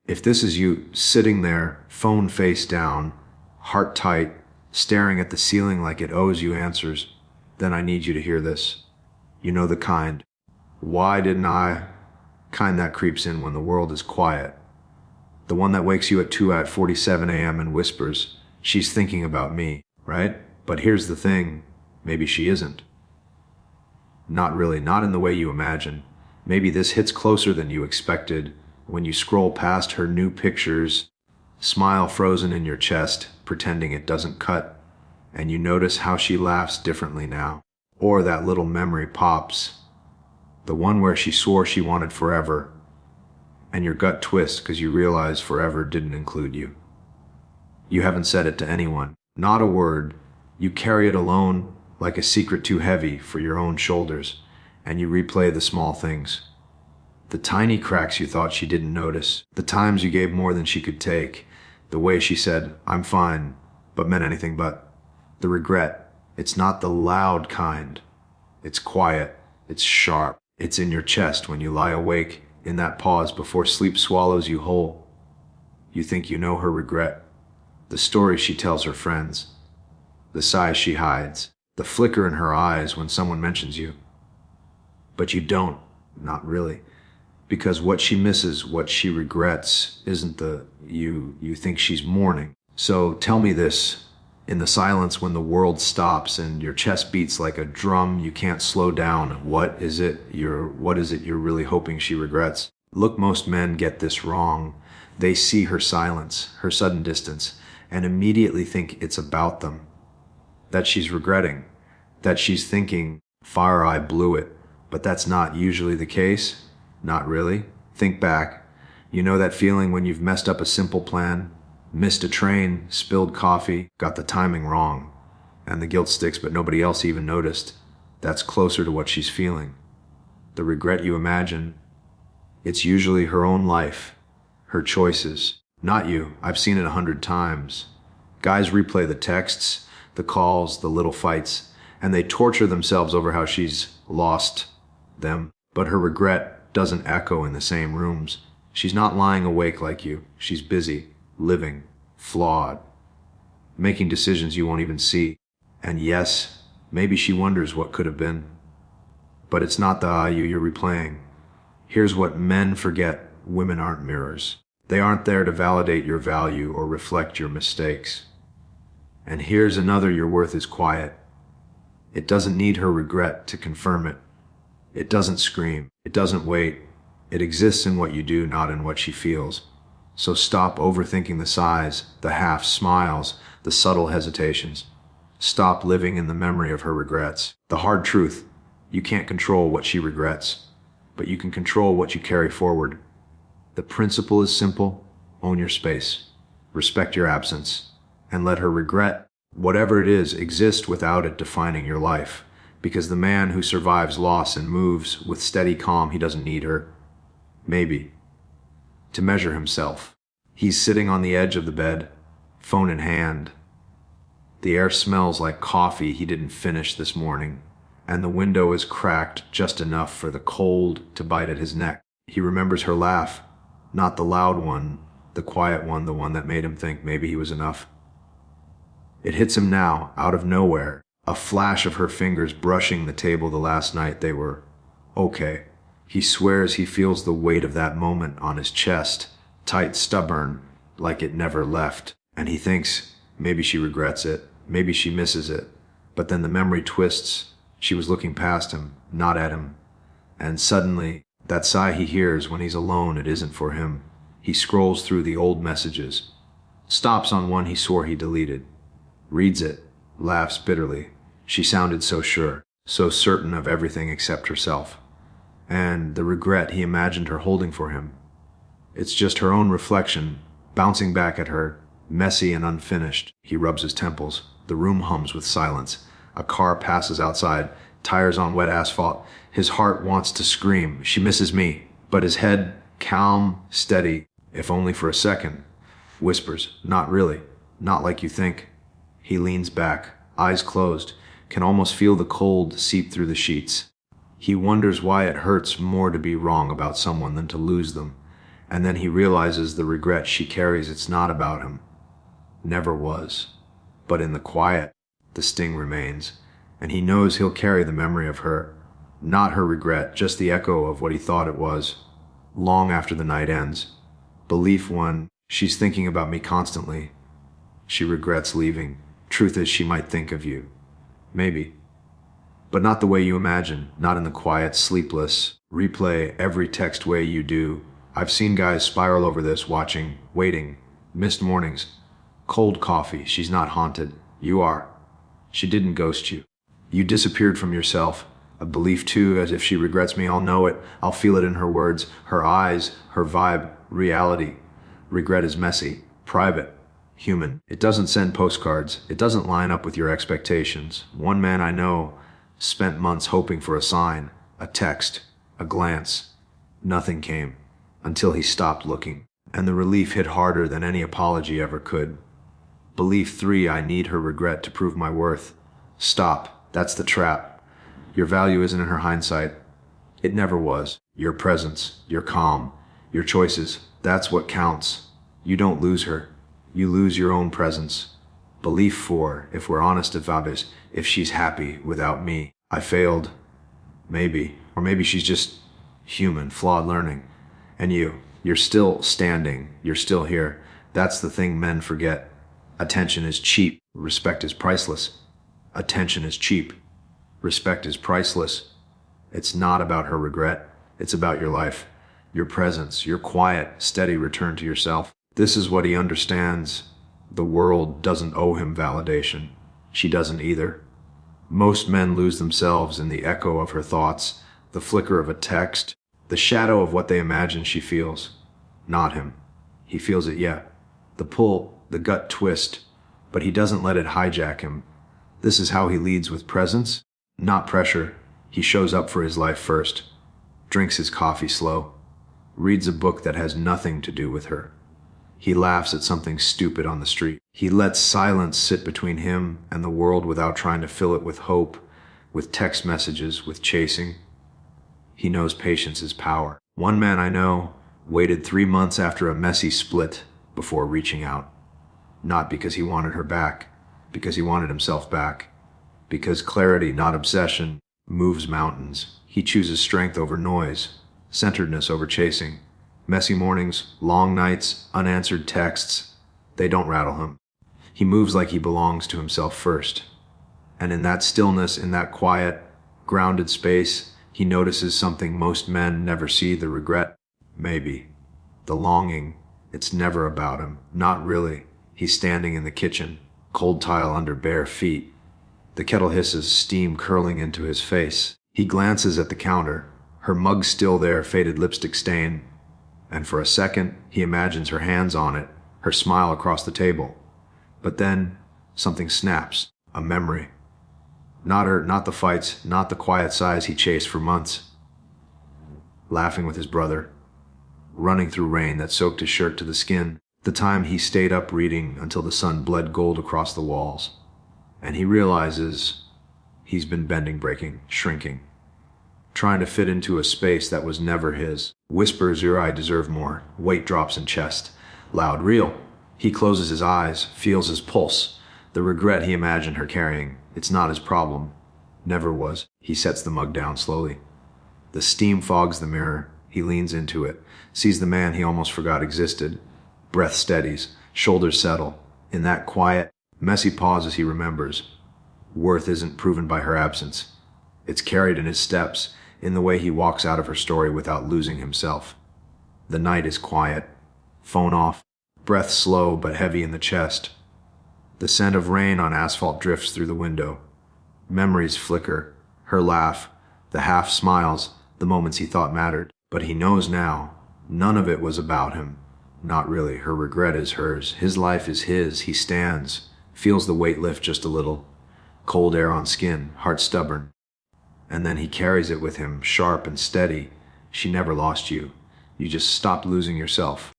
If this is you sitting there, phone face down, heart tight, staring at the ceiling like it owes you answers, then I need you to hear this. You know the kind. Why didn't I? Kind that creeps in when the world is quiet. The one that wakes you at 2:47 a.m. and whispers, she's thinking about me, right? But here's the thing, maybe she isn't. Not really, not in the way you imagine. Maybe this hits closer than you expected when you scroll past her new pictures, smile frozen in your chest, pretending it doesn't cut, and you notice how she laughs differently now. Or that little memory pops, the one where she swore she wanted forever, and your gut twists because you realize forever didn't include you. You haven't said it to anyone, not a word. You carry it alone like a secret too heavy for your own shoulders, and you replay the small things. The tiny cracks you thought she didn't notice, the times you gave more than she could take, the way she said, "I'm fine," but meant anything but. The regret, it's not the loud kind. It's quiet, it's sharp, it's in your chest when you lie awake, in that pause before sleep swallows you whole. You think you know her regret, the stories she tells her friends, the sighs she hides, the flicker in her eyes when someone mentions you. But you don't, not really. Because what she misses, what she regrets, isn't the you think she's mourning. So tell me this, in the silence when the world stops and your chest beats like a drum you can't slow down, what is it you're really hoping she regrets? Look, most men get this wrong. They see her silence, her sudden distance, and immediately think it's about them. That she's regretting, that she's thinking, "Fire, I blew it." But that's not usually the case. Not really. Think back. You know that feeling when you've messed up a simple plan, missed a train, spilled coffee, got the timing wrong, and the guilt sticks but nobody else even noticed? That's closer to what she's feeling. The regret you imagine, it's usually her own life, her choices, not you. I've seen it 100 times. Guys replay the texts, the calls, the little fights, and they torture themselves over how she's lost them. But her regret doesn't echo in the same rooms. She's not lying awake like you. She's busy, living, flawed, making decisions you won't even see. And yes, maybe she wonders what could have been. But it's not the you're replaying. Here's what men forget: women aren't mirrors. They aren't there to validate your value or reflect your mistakes. And here's another: your worth is quiet. It doesn't need her regret to confirm it. It doesn't scream. It doesn't wait. It exists in what you do, not in what she feels. So stop overthinking the sighs, the half smiles, the subtle hesitations. Stop living in the memory of her regrets. The hard truth: you can't control what she regrets, but you can control what you carry forward. The principle is simple: own your space, respect your absence, and let her regret, whatever it is, exist without it defining your life. Because the man who survives loss and moves with steady calm, he doesn't need her, maybe, to measure himself. He's sitting on the edge of the bed, phone in hand. The air smells like coffee he didn't finish this morning, and the window is cracked just enough for the cold to bite at his neck. He remembers her laugh, not the loud one, the quiet one, the one that made him think maybe he was enough. It hits him now, out of nowhere. A flash of her fingers brushing the table the last night they were okay. He swears he feels the weight of that moment on his chest, tight, stubborn, like it never left. And he thinks maybe she regrets it, maybe she misses it. But then the memory twists. She was looking past him, not at him. And suddenly, that sigh he hears when he's alone, it isn't for him. He scrolls through the old messages, stops on one he swore he deleted, reads it, laughs bitterly. She sounded so sure, so certain of everything except herself. And the regret he imagined her holding for him. It's just her own reflection, bouncing back at her, messy and unfinished. He rubs his temples. The room hums with silence. A car passes outside, tires on wet asphalt. His heart wants to scream, "She misses me." But his head, calm, steady, if only for a second, whispers, "Not really, not like you think." He leans back, eyes closed, can almost feel the cold seep through the sheets. He wonders why it hurts more to be wrong about someone than to lose them. And then he realizes the regret she carries, it's not about him. Never was. But in the quiet, the sting remains, and he knows he'll carry the memory of her. Not her regret, just the echo of what he thought it was, long after the night ends. Belief one, she's thinking about me constantly. She regrets leaving. Truth is, she might think of you. Maybe. But not the way you imagine, not in the quiet, sleepless, replay every text way you do. I've seen guys spiral over this, watching, waiting, missed mornings, cold coffee. She's not haunted. You are. She didn't ghost you. You disappeared from yourself. A belief too, as if she regrets me, I'll know it. I'll feel it in her words, her eyes, her vibe, reality. Regret is messy, private, human. It doesn't send postcards. It doesn't line up with your expectations. One man I know spent months hoping for a sign, a text, a glance. Nothing came until he stopped looking, and the relief hit harder than any apology ever could. Belief three, I need her regret to prove my worth. Stop. That's the trap. Your value isn't in her hindsight. It never was. Your presence, your calm, your choices, that's what counts. You don't lose her. You lose your own presence. Belief four, if we're honest about it, if she's happy without me. I failed. Maybe. Or maybe she's just human, flawed learning. And you're still standing. You're still here. That's the thing men forget. Attention is cheap. Respect is priceless. Attention is cheap. Respect is priceless. It's not about her regret. It's about your life, your presence, your quiet, steady return to yourself. This is what he understands. The world doesn't owe him validation. She doesn't either. Most men lose themselves in the echo of her thoughts, the flicker of a text, the shadow of what they imagine she feels. Not him. He feels it, yeah. The pull, the gut twist, but he doesn't let it hijack him. This is how he leads, with presence, not pressure. He shows up for his life first, drinks his coffee slow, reads a book that has nothing to do with her. He laughs at something stupid on the street. He lets silence sit between him and the world without trying to fill it with hope, with text messages, with chasing. He knows patience is power. One man I know waited 3 months after a messy split before reaching out. Not because he wanted her back, because he wanted himself back. Because clarity, not obsession, moves mountains. He chooses strength over noise, centeredness over chasing. Messy mornings, long nights, unanswered texts, they don't rattle him. He moves like he belongs to himself first. And in that stillness, in that quiet, grounded space, he notices something most men never see, the regret. Maybe. The longing. It's never about him. Not really. He's standing in the kitchen, cold tile under bare feet. The kettle hisses, steam curling into his face. He glances at the counter, her mug still there, faded lipstick stain. And for a second, he imagines her hands on it, her smile across the table. But then, something snaps, a memory. Not her, not the fights, not the quiet sighs he chased for months. Laughing with his brother, running through rain that soaked his shirt to the skin. The time he stayed up reading until the sun bled gold across the walls. And he realizes he's been bending, breaking, shrinking, trying to fit into a space that was never his. Whispers, I deserve more. Weight drops in chest. Loud, real. He closes his eyes, feels his pulse. The regret he imagined her carrying. It's not his problem. Never was. He sets the mug down slowly. The steam fogs the mirror. He leans into it, sees the man he almost forgot existed. Breath steadies, shoulders settle. In that quiet, messy pause, as he remembers, worth isn't proven by her absence. It's carried in his steps, in the way he walks out of her story without losing himself. The night is quiet, phone off, breath slow but heavy in the chest. The scent of rain on asphalt drifts through the window. Memories flicker, her laugh, the half smiles, the moments he thought mattered. But he knows now, none of it was about him. Not really. Her regret is hers. His life is his. He stands, feels the weight lift just a little. Cold air on skin, heart stubborn. And then he carries it with him, sharp and steady. She never lost you. You just stopped losing yourself.